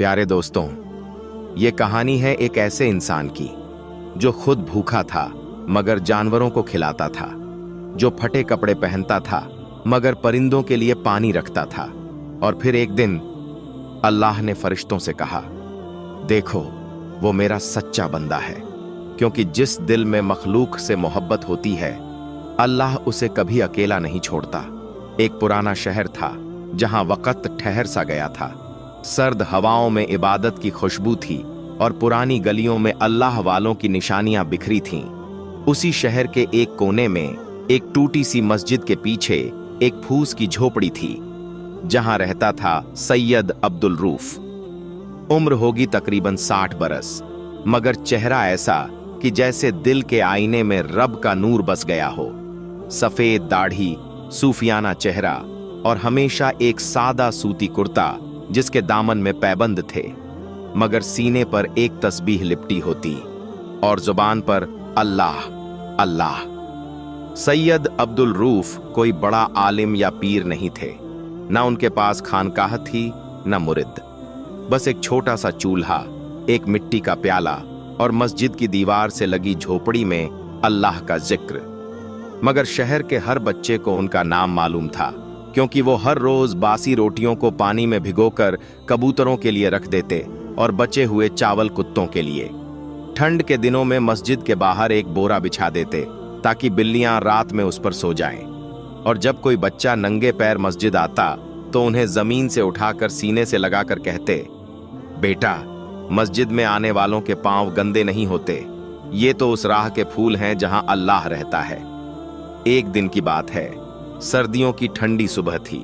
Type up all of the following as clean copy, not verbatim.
प्यारे दोस्तों, ये कहानी है एक ऐसे इंसान की जो खुद भूखा था मगर जानवरों को खिलाता था, जो फटे कपड़े पहनता था मगर परिंदों के लिए पानी रखता था। और फिर एक दिन अल्लाह ने फरिश्तों से कहा, देखो वो मेरा सच्चा बंदा है, क्योंकि जिस दिल में मखलूक से मोहब्बत होती है अल्लाह उसे कभी अकेला नहीं छोड़ता। एक पुराना शहर था जहां वक्त ठहर सा गया था। सर्द हवाओं में इबादत की खुशबू थी और पुरानी गलियों में अल्लाह वालों की निशानियां बिखरी थीं। उसी शहर के एक कोने में एक टूटी सी मस्जिद के पीछे एक फूस की झोपड़ी थी, जहां रहता था सैयद अब्दुल रूफ। उम्र होगी तकरीबन 60 बरस, मगर चेहरा ऐसा कि जैसे दिल के आईने में रब का नूर बस गया हो। सफेद दाढ़ी, सूफियाना चेहरा और हमेशा एक सादा सूती कुर्ता जिसके दामन में पैबंद थे, मगर सीने पर एक तस्बीह लिपटी होती और जुबान पर अल्लाह अल्लाह। सैयद अब्दुल रूफ कोई बड़ा आलिम या पीर नहीं थे, ना उनके पास खानकाह थी ना मुरिद। बस एक छोटा सा चूल्हा, एक मिट्टी का प्याला और मस्जिद की दीवार से लगी झोपड़ी में अल्लाह का जिक्र। मगर शहर के हर बच्चे को उनका नाम मालूम था, क्योंकि वो हर रोज बासी रोटियों को पानी में भिगोकर कबूतरों के लिए रख देते और बचे हुए चावल कुत्तों के लिए। ठंड के दिनों में मस्जिद के बाहर एक बोरा बिछा देते ताकि बिल्लियां रात में उस पर सो जाएं। और जब कोई बच्चा नंगे पैर मस्जिद आता तो उन्हें जमीन से उठाकर सीने से लगाकर कहते, बेटा, मस्जिद में आने वालों के पांव गंदे नहीं होते, ये तो उस राह के फूल हैं जहां अल्लाह रहता है। एक दिन की बात है, सर्दियों की ठंडी सुबह थी।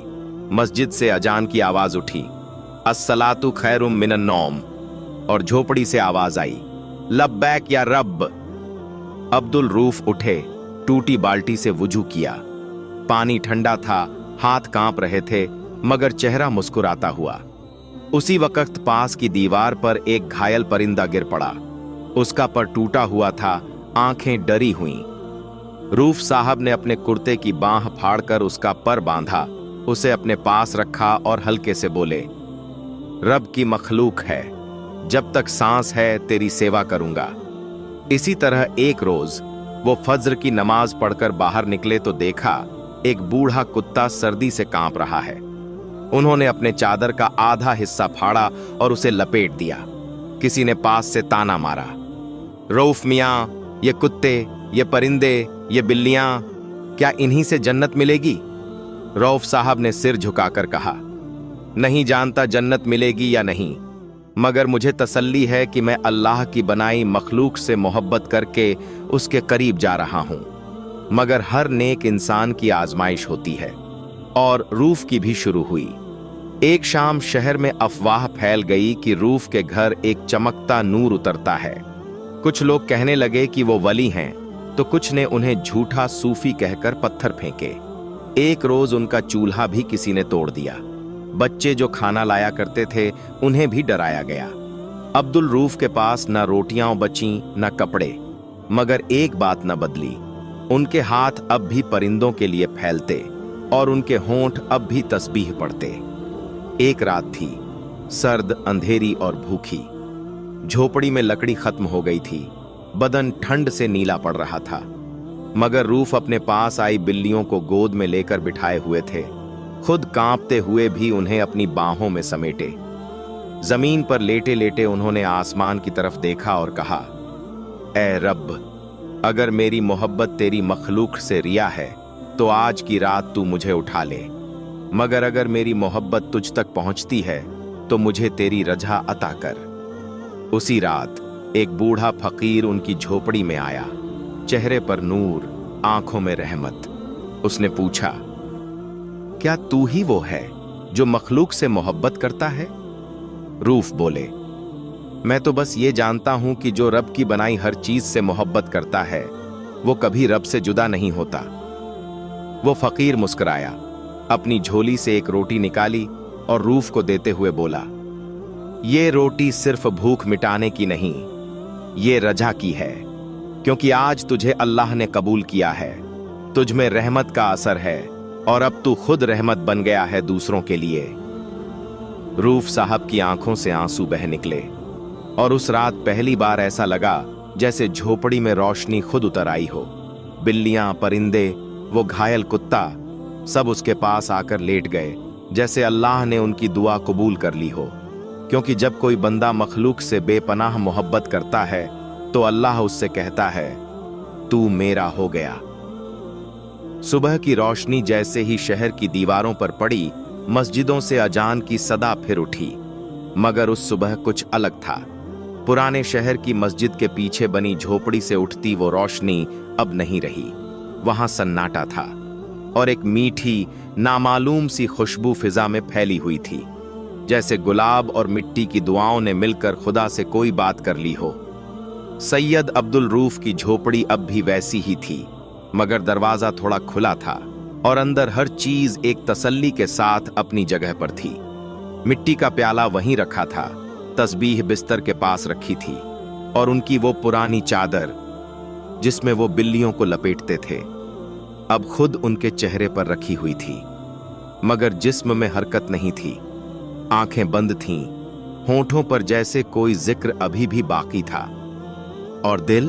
मस्जिद से अजान की आवाज उठी, अस्सलातु खैरुम मिनन नौम, और झोपड़ी से आवाज आई, लब्बैक या रब। अब्दुल रूफ उठे, टूटी बाल्टी से वुजू किया। पानी ठंडा था, हाथ कांप रहे थे, मगर चेहरा मुस्कुराता हुआ। उसी वक्त पास की दीवार पर एक घायल परिंदा गिर पड़ा। उसका पर टूटा हुआ था, आंखें डरी हुईं। रूफ साहब ने अपने कुर्ते की बांह फाड़कर उसका पर बांधा, उसे अपने पास रखा और हल्के से बोले, रब की मखलूक है, जब तक सांस है तेरी सेवा करूंगा। इसी तरह एक रोज वो फज्र की नमाज पढ़कर बाहर निकले तो देखा एक बूढ़ा कुत्ता सर्दी से कांप रहा है। उन्होंने अपने चादर का आधा हिस्सा फाड़ा और उसे लपेट दिया। किसी ने पास से ताना मारा, रऊफ मियां, ये कुत्ते, ये परिंदे, ये बिल्लियां, क्या इन्हीं से जन्नत मिलेगी? रऊफ साहब ने सिर झुकाकर कहा, नहीं जानता जन्नत मिलेगी या नहीं, मगर मुझे तसल्ली है कि मैं अल्लाह की बनाई मखलूक से मोहब्बत करके उसके करीब जा रहा हूं। मगर हर नेक इंसान की आजमाइश होती है, और रूफ की भी शुरू हुई। एक शाम शहर में अफवाह फैल गई कि रूफ के घर एक चमकता नूर उतरता है। कुछ लोग कहने लगे कि वो वली हैं, तो कुछ ने उन्हें झूठा सूफी कहकर पत्थर फेंके। एक रोज उनका चूल्हा भी किसी ने तोड़ दिया। बच्चे जो खाना लाया करते थे उन्हें भी डराया गया। अब्दुल रूफ के पास न रोटियां बची न कपड़े, मगर एक बात न बदली, उनके हाथ अब भी परिंदों के लिए फैलते और उनके होंठ अब भी तस्बीह पढ़ते। एक रात थी, सर्द, अंधेरी और भूखी। झोपड़ी में लकड़ी खत्म हो गई थी, बदन ठंड से नीला पड़ रहा था, मगर रूफ अपने पास आई बिल्लियों को गोद में लेकर बिठाए हुए थे। खुद कांपते हुए भी उन्हें अपनी बाहों में समेटे। जमीन पर लेटे लेटे उन्होंने आसमान की तरफ देखा और कहा, ऐ रब, अगर मेरी मोहब्बत तेरी मखलूक से रिया है तो आज की रात तू मुझे उठा ले, मगर अगर मेरी मोहब्बत तुझ तक पहुंचती है तो मुझे तेरी रजा अता कर। उसी रात एक बूढ़ा फकीर उनकी झोपड़ी में आया, चेहरे पर नूर, आंखों में रहमत। उसने पूछा, क्या तू ही वो है जो मखलूक से मोहब्बत करता है? रूफ बोले, मैं तो बस ये जानता हूं कि जो रब की बनाई हर चीज से मोहब्बत करता है वो कभी रब से जुदा नहीं होता। वो फकीर मुस्कुराया, अपनी झोली से एक रोटी निकाली और रूफ को देते हुए बोला, ये रोटी सिर्फ भूख मिटाने की नहीं, ये रजा की है, क्योंकि आज तुझे अल्लाह ने कबूल किया है, तुझ में रहमत का असर है और अब तू खुद रहमत बन गया है दूसरों के लिए। रूफ साहब की आंखों से आंसू बह निकले और उस रात पहली बार ऐसा लगा जैसे झोपड़ी में रोशनी खुद उतर आई हो। बिल्लियां, परिंदे, वो घायल कुत्ता सब उसके पास आकर लेट गए, जैसे अल्लाह ने उनकी दुआ कबूल कर ली हो। क्योंकि जब कोई बंदा मखलूक से बेपनाह मोहब्बत करता है तो अल्लाह उससे कहता है, तू मेरा हो गया। सुबह की रोशनी जैसे ही शहर की दीवारों पर पड़ी, मस्जिदों से अजान की सदा फिर उठी। मगर उस सुबह कुछ अलग था। पुराने शहर की मस्जिद के पीछे बनी झोपड़ी से उठती वो रोशनी अब नहीं रही। वहां सन्नाटा था और एक मीठी, नामालूम सी खुशबू फिजा में फैली हुई थी, जैसे गुलाब और मिट्टी की दुआओं ने मिलकर खुदा से कोई बात कर ली हो। सैयद अब्दुल रूफ की झोपड़ी अब भी वैसी ही थी, मगर दरवाजा थोड़ा खुला था और अंदर हर चीज एक तसल्ली के साथ अपनी जगह पर थी। मिट्टी का प्याला वहीं रखा था, तस्बीह बिस्तर के पास रखी थी और उनकी वो पुरानी चादर जिसमें वो बिल्लियों को लपेटते थे अब खुद उनके चेहरे पर रखी हुई थी। मगर जिस्म में हरकत नहीं थी, आंखें बंद थीं, होंठों पर जैसे कोई जिक्र अभी भी बाकी था। और दिल,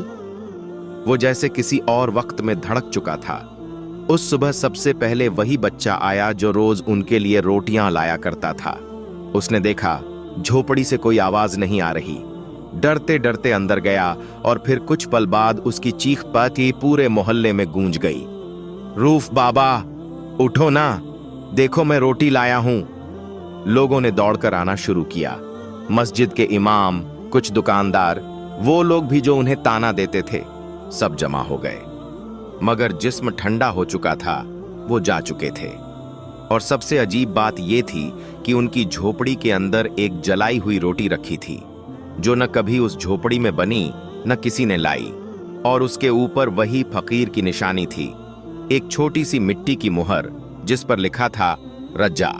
वो जैसे किसी और वक्त में धड़क चुका था। उस सुबह सबसे पहले वही बच्चा आया जो रोज उनके लिए रोटियां लाया करता था। उसने देखा झोपड़ी से कोई आवाज नहीं आ रही, डरते डरते अंदर गया और फिर कुछ पल बाद उसकी चीख पाती पूरे मोहल्ले में गूंज गई, रूफ बाबा उठो ना, देखो मैं रोटी लाया हूं। लोगों ने दौड़कर आना शुरू किया। मस्जिद के इमाम, कुछ दुकानदार, वो लोग भी जो उन्हें ताना देते थे, सब जमा हो गए। मगर जिस्म ठंडा हो चुका था, वो जा चुके थे। और सबसे अजीब बात ये थी कि उनकी झोपड़ी के अंदर एक जलाई हुई रोटी रखी थी, जो न कभी उस झोपड़ी में बनी न किसी ने लाई। और उसके ऊपर वही फकीर की निशानी थी, एक छोटी सी मिट्टी की मुहर जिस पर लिखा था रज्जा।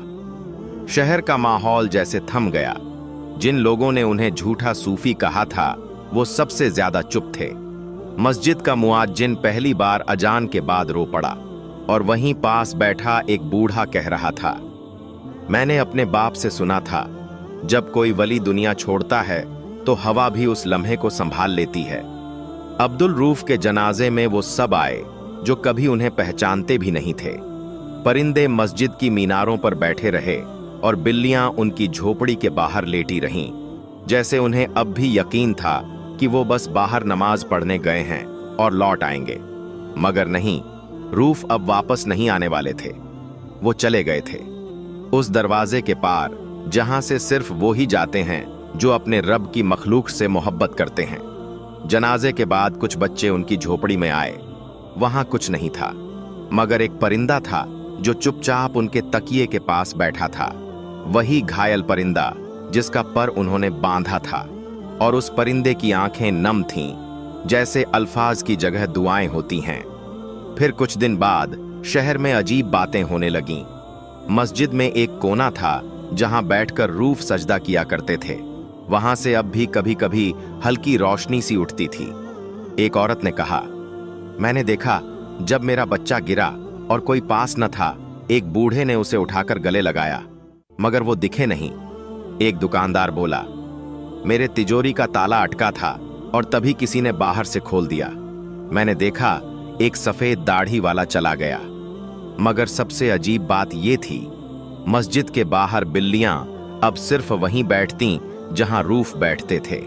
शहर का माहौल जैसे थम गया। जिन लोगों ने उन्हें झूठा सूफी कहा था, वो सबसे ज्यादा चुप थे। मस्जिद का मुआज्जिन पहली बार अजान के बाद रो पड़ा और वहीं पास बैठा एक बूढ़ा कह रहा था, मैंने अपने बाप से सुना था, जब कोई वली दुनिया छोड़ता है तो हवा भी उस लम्हे को संभाल लेती है। अब्दुल रूफ के जनाजे में वो सब आए जो कभी उन्हें पहचानते भी नहीं थे। परिंदे मस्जिद की मीनारों पर बैठे रहे और बिल्लियां उनकी झोपड़ी के बाहर लेटी रहीं, जैसे उन्हें अब भी यकीन था कि वो बस बाहर नमाज पढ़ने गए हैं और लौट आएंगे। मगर नहीं, रूफ अब वापस नहीं आने वाले थे। वो चले गए थे उस दरवाजे के पार जहां से सिर्फ वो ही जाते हैं जो अपने रब की मखलूक से मोहब्बत करते हैं। जनाजे के बाद कुछ बच्चे उनकी झोपड़ी में आए। वहां कुछ नहीं था, मगर एक परिंदा था जो चुपचाप उनके तकिए के पास बैठा था, वही घायल परिंदा जिसका पर उन्होंने बांधा था। और उस परिंदे की आंखें नम थीं, जैसे अल्फाज की जगह दुआएं होती हैं। फिर कुछ दिन बाद शहर में अजीब बातें होने लगीं। मस्जिद में एक कोना था जहां बैठकर रूफ सजदा किया करते थे। वहां से अब भी कभी कभी हल्की रोशनी सी उठती थी। एक औरत ने कहा, मैंने देखा जब मेरा बच्चा गिरा और कोई पास न था, एक बूढ़े ने उसे उठाकर गले लगाया, मगर वो दिखे नहीं। एक दुकानदार बोला, मेरे तिजोरी का ताला अटका था और तभी किसी ने बाहर से खोल दिया। मैंने देखा एक सफेद दाढ़ी वाला चला गया। मगर सबसे अजीब बात यह थी, मस्जिद के बाहर बिल्लियां अब सिर्फ वहीं बैठती जहां रूफ बैठते थे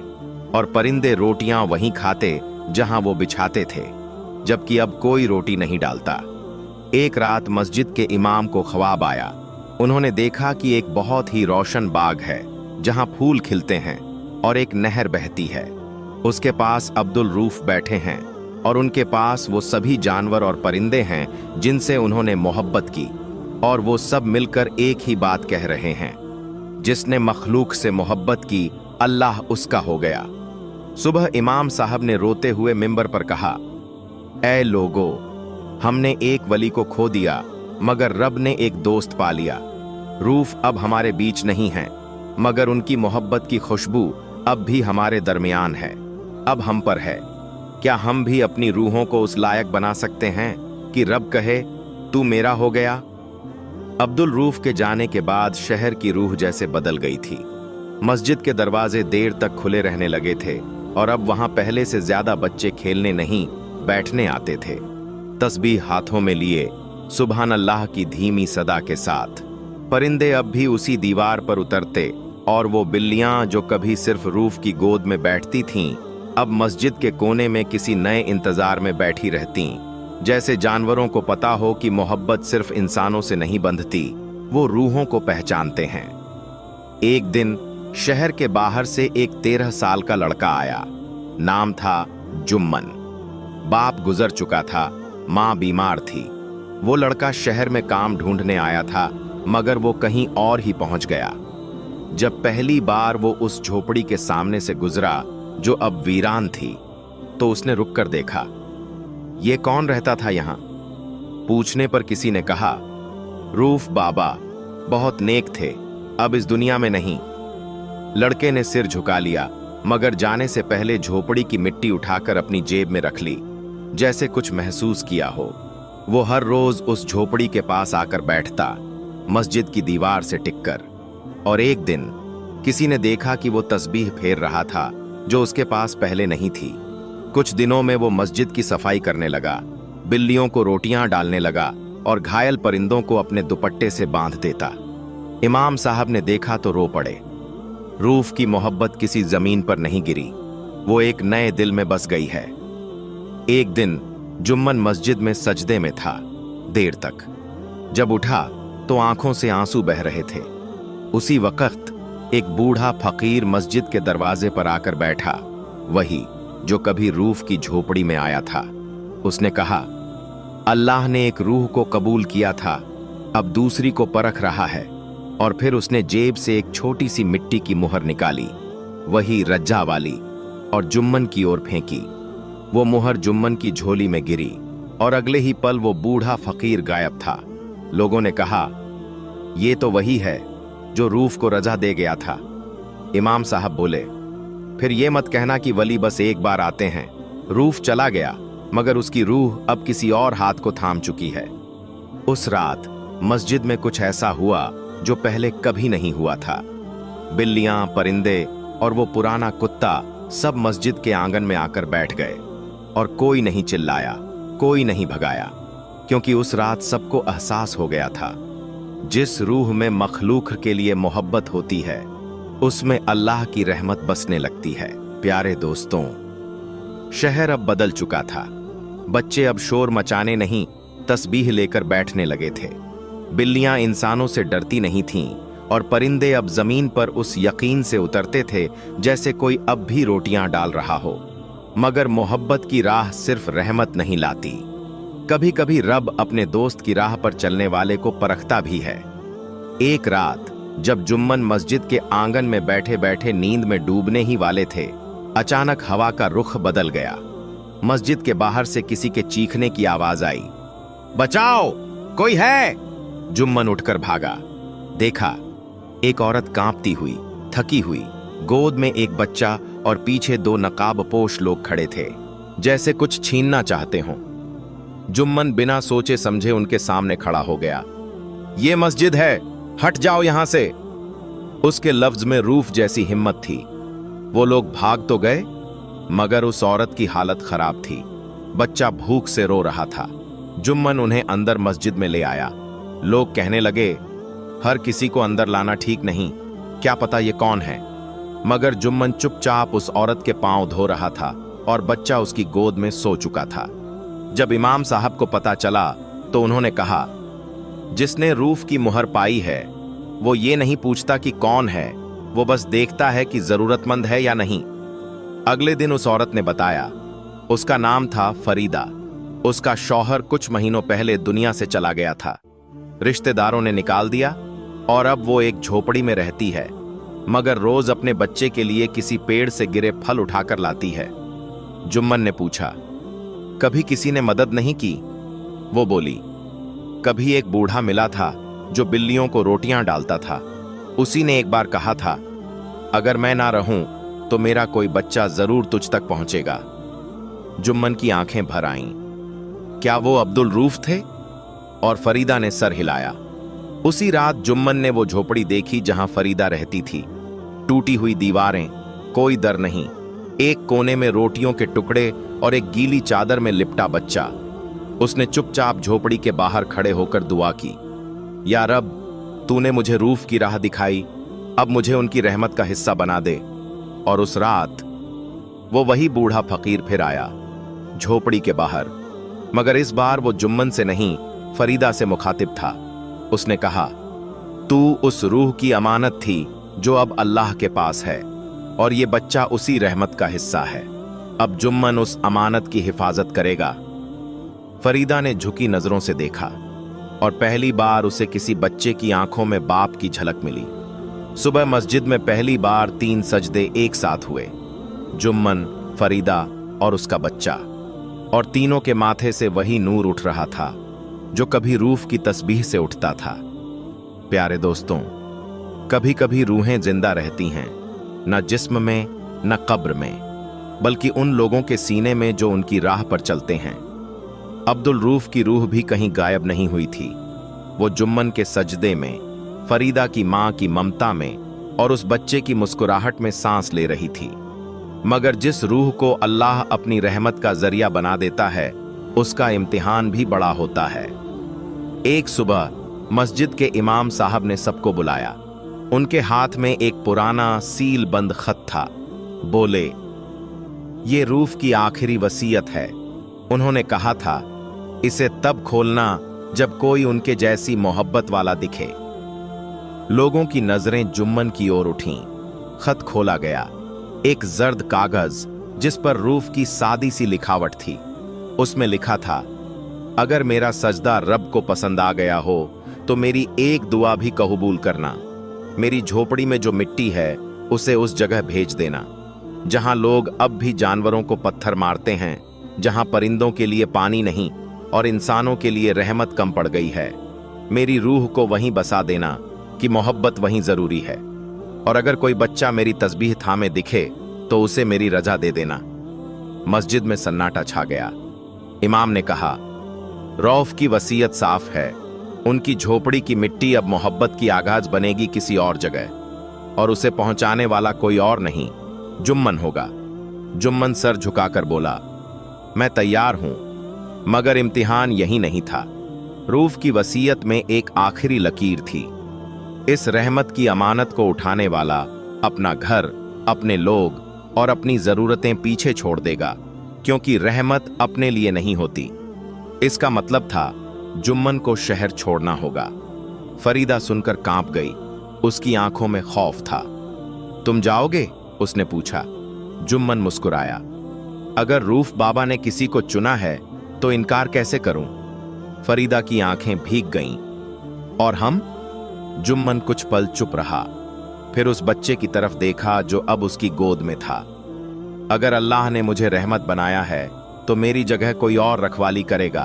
और परिंदे रोटियां वहीं खाते जहां वो बिछाते थे, जबकि अब कोई रोटी नहीं डालता। एक रात मस्जिद के इमाम को ख्वाब आया। उन्होंने देखा कि एक बहुत ही रोशन बाग है जहां फूल खिलते हैं और एक नहर बहती है। उसके पास अब्दुल रूफ बैठे हैं और उनके पास वो सभी जानवर और परिंदे हैं जिनसे उन्होंने मोहब्बत की, और वो सब मिलकर एक ही बात कह रहे हैं, जिसने मखलूक से मोहब्बत की अल्लाह उसका हो गया। सुबह इमाम साहब ने रोते हुए मिंबर पर कहा, ऐ लोगो, हमने एक वली को खो दिया, मगर रब ने एक दोस्त पा लिया। रूफ अब हमारे बीच नहीं है, मगर उनकी मोहब्बत की खुशबू अब भी हमारे दरमियान है। अब हम पर है, क्या हम भी अपनी रूहों को उस लायक बना सकते हैं कि रब कहे, तू मेरा हो गया। अब्दुल रूफ के जाने के बाद शहर की रूह जैसे बदल गई थी। मस्जिद के दरवाजे देर तक खुले रहने लगे थे और अब वहां पहले से ज्यादा बच्चे खेलने नहीं, बैठने आते थे, तस्बीह हाथों में लिए, सुबहान अल्लाह की धीमी सदा के साथ। परिंदे अब भी उसी दीवार पर उतरते और वो बिल्लियां जो कभी सिर्फ रूफ की गोद में बैठती थीं, अब मस्जिद के कोने में किसी नए इंतजार में बैठी रहतीं। जैसे जानवरों को पता हो कि मोहब्बत सिर्फ इंसानों से नहीं बंधती, वो रूहों को पहचानते हैं। एक दिन शहर के बाहर से एक 13 साल का लड़का आया। नाम था जुम्मन। बाप गुजर चुका था, माँ बीमार थी। वो लड़का शहर में काम ढूंढने आया था, मगर वो कहीं और ही पहुंच गया। जब पहली बार वो उस झोपड़ी के सामने से गुजरा जो अब वीरान थी, तो उसने रुक कर देखा। ये कौन रहता था यहाँ? पूछने पर किसी ने कहा, रूफ बाबा, बहुत नेक थे, अब इस दुनिया में नहीं। लड़के ने सिर झुका लिया, मगर जाने से पहले झोपड़ी की मिट्टी उठाकर अपनी जेब में रख ली, जैसे कुछ महसूस किया हो। वो हर रोज उस झोपड़ी के पास आकर बैठता, मस्जिद की दीवार से टिककर। और एक दिन किसी ने देखा कि वो तस्बीह फेर रहा था जो उसके पास पहले नहीं थी। कुछ दिनों में वो मस्जिद की सफाई करने लगा, बिल्लियों को रोटियां डालने लगा और घायल परिंदों को अपने दुपट्टे से बांध देता। इमाम साहब ने देखा तो रो पड़े। रूफ की मोहब्बत किसी जमीन पर नहीं गिरी, वो एक नए दिल में बस गई है। एक दिन जुम्मन मस्जिद में सजदे में था देर तक। जब उठा तो आंखों से आंसू बह रहे थे। उसी वक्त एक बूढ़ा फकीर मस्जिद के दरवाजे पर आकर बैठा, वही जो कभी रूफ की झोपड़ी में आया था। उसने कहा, अल्लाह ने एक रूह को कबूल किया था, अब दूसरी को परख रहा है। और फिर उसने जेब से एक छोटी सी मिट्टी की मुहर निकाली, वही रज्जा वाली, और जुम्मन की ओर फेंकी। वो मुहर जुम्मन की झोली में गिरी और अगले ही पल वो बूढ़ा फकीर गायब था। लोगों ने कहा, ये तो वही है जो रूफ को रजा दे गया था। इमाम साहब बोले, फिर ये मत कहना कि वली बस एक बार आते हैं। रूफ चला गया, मगर उसकी रूह अब किसी और हाथ को थाम चुकी है। उस रात मस्जिद में कुछ ऐसा हुआ जो पहले कभी नहीं हुआ था। बिल्लियां, परिंदे और वो पुराना कुत्ता सब मस्जिद के आंगन में आकर बैठ गए और कोई नहीं चिल्लाया, कोई नहीं भगाया, क्योंकि उस रात सबको एहसास हो गया था, जिस रूह में मखलूक के लिए मोहब्बत होती है, उसमें अल्लाह की रहमत बसने लगती है। प्यारे दोस्तों, शहर अब बदल चुका था। बच्चे अब शोर मचाने नहीं, तस्बीह लेकर बैठने लगे थे। बिल्लियां इंसानों से डरती नहीं थीं और परिंदे अब जमीन पर उस यकीन से उतरते थे जैसे कोई अब भी रोटियां डाल रहा हो। मगर मोहब्बत की राह सिर्फ रहमत नहीं लाती, कभी कभी रब अपने दोस्त की राह पर चलने वाले को परखता भी है। एक रात जब जुम्मन मस्जिद के आंगन में बैठे बैठे नींद में डूबने ही वाले थे, अचानक हवा का रुख बदल गया। मस्जिद के बाहर से किसी के चीखने की आवाज आई, बचाओ, कोई है। जुम्मन उठकर भागा। देखा, एक औरत कांपती हुई, थकी हुई, गोद में एक बच्चा और पीछे 2 नकाबपोश लोग खड़े थे, जैसे कुछ छीनना चाहते हों। जुम्मन बिना सोचे समझे उनके सामने खड़ा हो गया। ये मस्जिद है, हट जाओ यहां से। उसके लफ्ज में रूफ जैसी हिम्मत थी। वो लोग भाग तो गए, मगर उस औरत की हालत खराब थी। बच्चा भूख से रो रहा था। जुम्मन उन्हें अंदर मस्जिद में ले आया। लोग कहने लगे, हर किसी को अंदर लाना ठीक नहीं, क्या पता ये कौन है। मगर जुम्मन चुपचाप उस औरत के पांव धो रहा था और बच्चा उसकी गोद में सो चुका था। जब इमाम साहब को पता चला तो उन्होंने कहा, जिसने रूफ की मुहर पाई है वो ये नहीं पूछता कि कौन है, वो बस देखता है कि जरूरतमंद है या नहीं। अगले दिन उस औरत ने बताया, उसका नाम था फरीदा। उसका शौहर कुछ महीनों पहले दुनिया से चला गया था। रिश्तेदारों ने निकाल दिया और अब वो एक झोपड़ी में रहती है, मगर रोज अपने बच्चे के लिए किसी पेड़ से गिरे फल उठाकर लाती है। जुम्मन ने पूछा, कभी किसी ने मदद नहीं की? वो बोली, कभी एक बूढ़ा मिला था जो बिल्लियों को रोटियां डालता था। उसी ने एक बार कहा था, अगर मैं ना रहूं तो मेरा कोई बच्चा जरूर तुझ तक पहुंचेगा। जुम्मन की आंखें भर आईं। क्या वो अब्दुल रूफ थे? और फरीदा ने सर हिलाया। उसी रात जुम्मन ने वो झोपड़ी देखी जहां फरीदा रहती थी। टूटी हुई दीवारें, कोई दर नहीं, एक कोने में रोटियों के टुकड़े और एक गीली चादर में लिपटा बच्चा। उसने चुपचाप झोपड़ी के बाहर खड़े होकर दुआ की, या रब, तूने मुझे रूफ की राह दिखाई, अब मुझे उनकी रहमत का हिस्सा बना दे। और उस रात वो वही बूढ़ा फकीर फिर आया झोपड़ी के बाहर, मगर इस बार वो जुम्मन से नहीं, फरीदा से मुखातिब था। उसने कहा, तू उस रूह की अमानत थी जो अब अल्लाह के पास है, और ये बच्चा उसी रहमत का हिस्सा है। अब जुम्मन उस अमानत की हिफाजत करेगा। फरीदा ने झुकी नजरों से देखा, और पहली बार उसे किसी बच्चे की आंखों में बाप की झलक मिली। सुबह मस्जिद में पहली बार 3 सजदे एक साथ हुए, जुम्मन, फरीदा और उसका बच्चा, और तीनों के माथे से वही नूर उठ रहा था जो कभी रूफ की तस्बीह से उठता था। प्यारे दोस्तों, कभी कभी रूहें जिंदा रहती हैं, न जिस्म में न कब्र में, बल्कि उन लोगों के सीने में जो उनकी राह पर चलते हैं। अब्दुल रूफ की रूह भी कहीं गायब नहीं हुई थी। वो जुम्मन के सजदे में, फरीदा की मां की ममता में और उस बच्चे की मुस्कुराहट में सांस ले रही थी। मगर जिस रूह को अल्लाह अपनी रहमत का जरिया बना देता है, उसका इम्तिहान भी बड़ा होता है। एक सुबह मस्जिद के इमाम साहब ने सबको बुलाया। उनके हाथ में एक पुराना सील बंद खत था। बोले, ये रूफ की आखिरी वसीयत है। उन्होंने कहा था, इसे तब खोलना जब कोई उनके जैसी मोहब्बत वाला दिखे। लोगों की नजरें जुम्मन की ओर उठीं। खत खोला गया। एक जर्द कागज जिस पर रूफ की सादी सी लिखावट थी। उसमें लिखा था, अगर मेरा सजदा रब को पसंद आ गया हो तो मेरी एक दुआ भी कबूल करना। मेरी झोपड़ी में जो मिट्टी है उसे उस जगह भेज देना जहां लोग अब भी जानवरों को पत्थर मारते हैं, जहां परिंदों के लिए पानी नहीं और इंसानों के लिए रहमत कम पड़ गई है। मेरी रूह को वहीं बसा देना कि मोहब्बत वहीं जरूरी है। और अगर कोई बच्चा मेरी तस्बीह थामे दिखे तो उसे मेरी रजा दे देना। मस्जिद में सन्नाटा छा गया। इमाम ने कहा, रौफ की वसीयत साफ है। उनकी झोपड़ी की मिट्टी अब मोहब्बत की आगाज बनेगी किसी और जगह, और उसे पहुंचाने वाला कोई और नहीं, जुम्मन होगा। जुम्मन सर झुकाकर बोला, मैं तैयार हूं। मगर इम्तिहान यही नहीं था। रूफ की वसीयत में एक आखिरी लकीर थी। इस रहमत की अमानत को उठाने वाला अपना घर, अपने लोग और अपनी जरूरतें पीछे छोड़ देगा, क्योंकि रहमत अपने लिए नहीं होती। इसका मतलब था जुम्मन को शहर छोड़ना होगा। फरीदा सुनकर कांप गई। उसकी आंखों में खौफ था। तुम जाओगे? उसने पूछा। जुम्मन मुस्कुराया। अगर रूफ बाबा ने किसी को चुना है तो इनकार कैसे करूं? फरीदा की आंखें भीग गईं। और हम? जुम्मन कुछ पल चुप रहा, फिर उस बच्चे की तरफ देखा जो अब उसकी गोद में था। अगर अल्लाह ने मुझे रहमत बनाया है तो मेरी जगह कोई और रखवाली करेगा,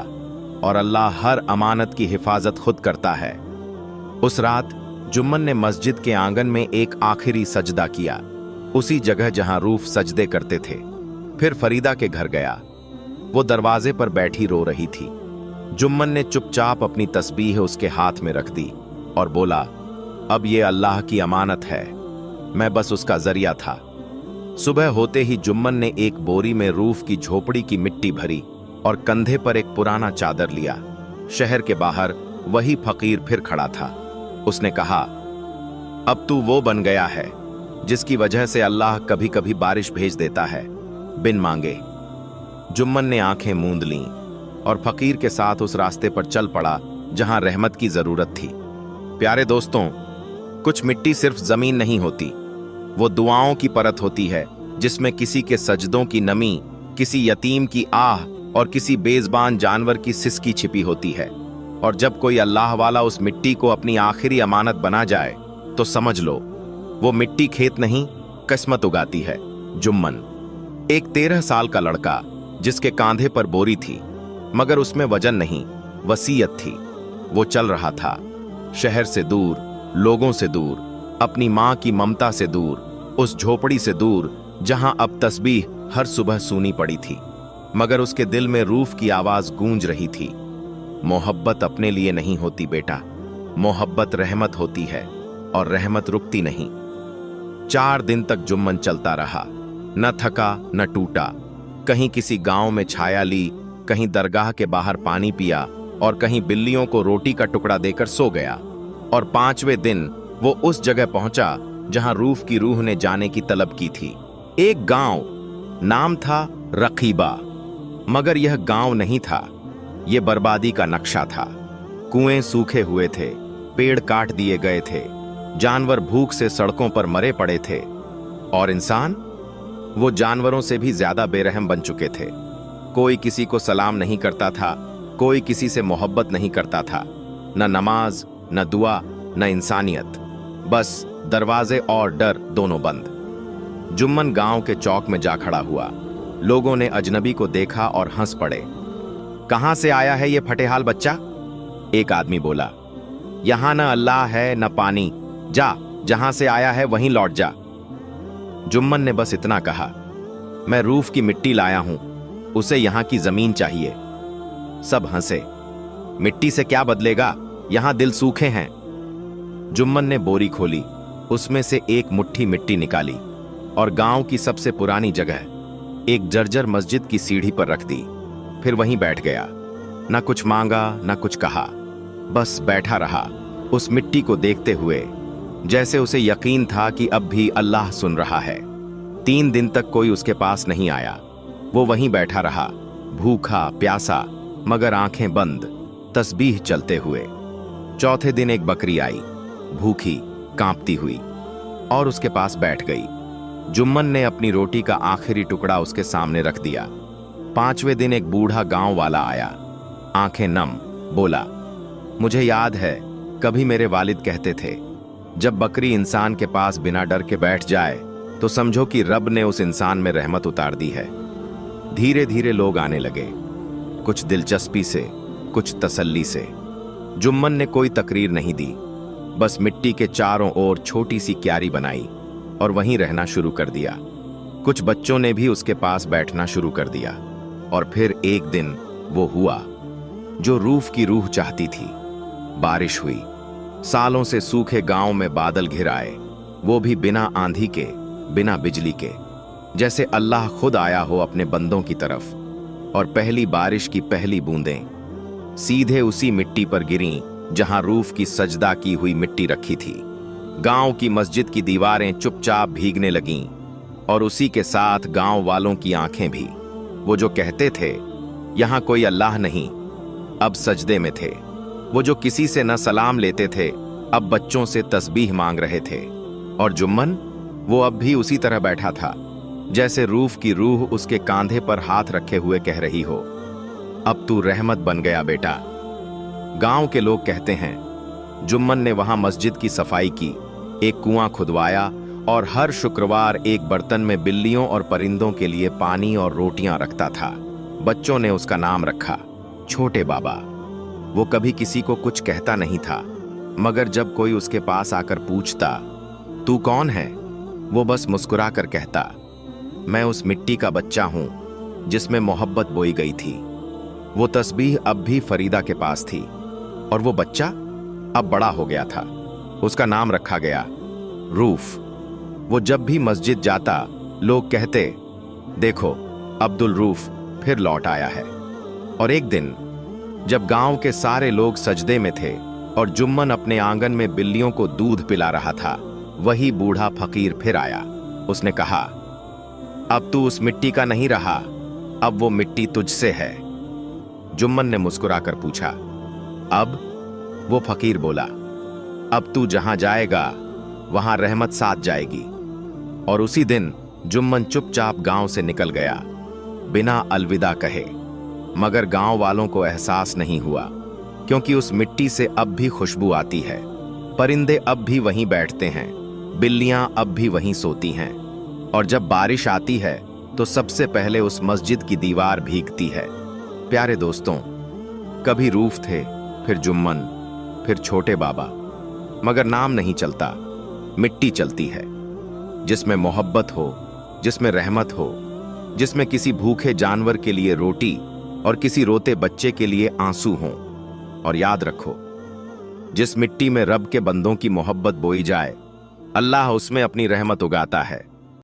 और अल्लाह हर अमानत की हिफाजत खुद करता है। उस रात जुम्मन ने मस्जिद के आंगन में एक आखिरी सजदा किया, उसी जगह जहां रूफ सजदे करते थे। फिर फरीदा के घर गया। वो दरवाजे पर बैठी रो रही थी। जुम्मन ने चुपचाप अपनी तस्बीह उसके हाथ में रख दी और बोला, अब ये अल्लाह की अमानत है, मैं बस उसका जरिया था। सुबह होते ही जुम्मन ने एक बोरी में रूफ की झोपड़ी की मिट्टी भरी और कंधे पर एक पुराना चादर लिया। शहर के बाहर वही फकीर फिर खड़ा था। उसने कहा, अब तू वो बन गया है जिसकी वजह से अल्लाह कभी कभी बारिश भेज देता है, बिन मांगे। जुम्मन ने आंखें मूंद लीं और फकीर के साथ उस रास्ते पर चल पड़ा जहां रहमत की जरूरत थी। प्यारे दोस्तों, कुछ मिट्टी सिर्फ जमीन नहीं होती, वो दुआओं की परत होती है जिसमें किसी के सजदों की नमी, किसी यतीम की आह और किसी बेज़बान जानवर की सिसकी छिपी होती है। और जब कोई अल्लाह वाला उस मिट्टी को अपनी आखिरी अमानत बना जाए तो समझ लो वो मिट्टी खेत नहीं, किस्मत उगाती है। जुम्मन, एक 13 साल का लड़का जिसके कांधे पर बोरी थी, मगर उसमें वजन नहीं, वसीयत थी। वो चल रहा था, शहर से दूर, लोगों से दूर, अपनी मां की ममता से दूर, उस झोपड़ी से दूर जहां अब तस्बीह हर सुबह सुनी पड़ी थी। मगर उसके दिल में रूफ की आवाज गूंज रही थी, मोहब्बत अपने लिए नहीं होती बेटा, मोहब्बत रहमत होती है और रहमत रुकती नहीं। 4 दिन तक जुम्मन चलता रहा, न थका न टूटा। कहीं किसी गांव में छाया ली, कहीं दरगाह के बाहर पानी पिया और कहीं बिल्लियों को रोटी का टुकड़ा देकर सो गया। और 5वें दिन वो उस जगह पहुंचा जहां रूफ की रूह ने जाने की तलब की थी। एक गांव, नाम था रकीबा, मगर यह गांव नहीं था, यह बर्बादी का नक्शा था। कुएं सूखे हुए थे, पेड़ काट दिए गए थे, जानवर भूख से सड़कों पर मरे पड़े थे, और इंसान, वो जानवरों से भी ज्यादा बेरहम बन चुके थे। कोई किसी को सलाम नहीं करता था, कोई किसी से मोहब्बत नहीं करता था। न नमाज, न दुआ, न इंसानियत, बस दरवाजे और डर दोनों बंद। जुम्मन गांव के चौक में जा खड़ा हुआ। लोगों ने अजनबी को देखा और हंस पड़े। कहां से आया है ये फटेहाल बच्चा? एक आदमी बोला। यहां न अल्लाह है न पानी, जा जहां से आया है वहीं लौट जा। जुम्मन ने बस इतना कहा, मैं रूफ की मिट्टी लाया हूं, उसे यहां की जमीन चाहिए। सब हंसे। मिट्टी से क्या बदलेगा, यहां दिल सूखे हैं। जुम्मन ने बोरी खोली, उसमें से एक मुट्ठी मिट्टी निकाली और गांव की सबसे पुरानी जगह, एक जर्जर मस्जिद की सीढ़ी पर रख दी। फिर वहीं बैठ गया। न कुछ मांगा न कुछ कहा, बस बैठा रहा उस मिट्टी को देखते हुए, जैसे उसे यकीन था कि अब भी अल्लाह सुन रहा है। 3 दिन तक कोई उसके पास नहीं आया। वो वहीं बैठा रहा, भूखा प्यासा, मगर आंखें बंद, तस्बीह चलते हुए। 4थे दिन एक बकरी आई, भूखी कांपती हुई, और उसके पास बैठ गई। जुम्मन ने अपनी रोटी का आखिरी टुकड़ा उसके सामने रख दिया। 5वें दिन एक बूढ़ा गांव वाला आया, आंखें नम, बोला, मुझे याद है कभी मेरे वालिद कहते थे, जब बकरी इंसान के पास बिना डर के बैठ जाए तो समझो कि रब ने उस इंसान में रहमत उतार दी है। धीरे धीरे लोग आने लगे, कुछ दिलचस्पी से, कुछ तसल्ली से। जुम्मन ने कोई तकरीर नहीं दी, बस मिट्टी के चारों ओर छोटी सी क्यारी बनाई और वहीं रहना शुरू कर दिया। कुछ बच्चों ने भी उसके पास बैठना शुरू कर दिया। और फिर एक दिन वो हुआ जो रूफ की रूह चाहती थी। बारिश हुई। सालों से सूखे गांव में बादल घिर आए, वो भी बिना आंधी के, बिना बिजली के, जैसे अल्लाह खुद आया हो अपने बंदों की तरफ। और पहली बारिश की पहली बूंदें सीधे उसी मिट्टी पर गिरीं जहां रूफ की सजदा की हुई मिट्टी रखी थी। गांव की मस्जिद की दीवारें चुपचाप भीगने लगीं और उसी के साथ गांव वालों की आंखें भी। वो जो कहते थे यहां कोई अल्लाह नहीं, अब सजदे में थे। वो जो किसी से न सलाम लेते थे, अब बच्चों से तस्बीह मांग रहे थे। और जुम्मन, वो अब भी उसी तरह बैठा था, जैसे रूफ की रूह उसके कांधे पर हाथ रखे हुए कह रही हो, अब तू रहमत बन गया बेटा। गांव के लोग कहते हैं जुम्मन ने वहां मस्जिद की सफाई की, एक कुआं खुदवाया और हर शुक्रवार एक बर्तन में बिल्लियों और परिंदों के लिए पानी और रोटियां रखता था। बच्चों ने उसका नाम रखा छोटे बाबा। वो कभी किसी को कुछ कहता नहीं था, मगर जब कोई उसके पास आकर पूछता, तू कौन है, वो बस मुस्कुरा कर कहता, मैं उस मिट्टी का बच्चा हूं जिसमें मोहब्बत बोई गई थी। वो तस्बीह अब भी फरीदा के पास थी और वो बच्चा अब बड़ा हो गया था। उसका नाम रखा गया रूफ। वो जब भी मस्जिद जाता, लोग कहते, देखो अब्दुल रूफ फिर लौट आया है। और एक दिन जब गांव के सारे लोग सजदे में थे और जुम्मन अपने आंगन में बिल्लियों को दूध पिला रहा था, वही बूढ़ा फकीर फिर आया। उसने कहा, अब तू उस मिट्टी का नहीं रहा, अब वो मिट्टी तुझसे है। जुम्मन ने मुस्कुराकर पूछा, अब? वो फकीर बोला, अब तू जहां जाएगा वहां रहमत साथ जाएगी। और उसी दिन जुम्मन चुपचाप गांव से निकल गया, बिना अलविदा कहे। मगर गांव वालों को एहसास नहीं हुआ, क्योंकि उस मिट्टी से अब भी खुशबू आती है। परिंदे अब भी वहीं बैठते हैं, बिल्लियां अब भी वहीं सोती हैं। और जब बारिश आती है तो सबसे पहले उस मस्जिद की दीवार भीगती है। प्यारे दोस्तों, कभी रूफ थे, फिर जुम्मन, फिर छोटे बाबा, मगर नाम नहीं चलता, मिट्टी चलती है, जिसमें मोहब्बत हो, जिसमें रहमत हो, जिसमें किसी भूखे जानवर के लिए रोटी और किसी रोते बच्चे के लिए आंसू हों। और याद रखो, जिस मिट्टी में रब के बंदों की मोहब्बत बोई जाए, अल्लाह उसमें अपनी रहमत उगाता है।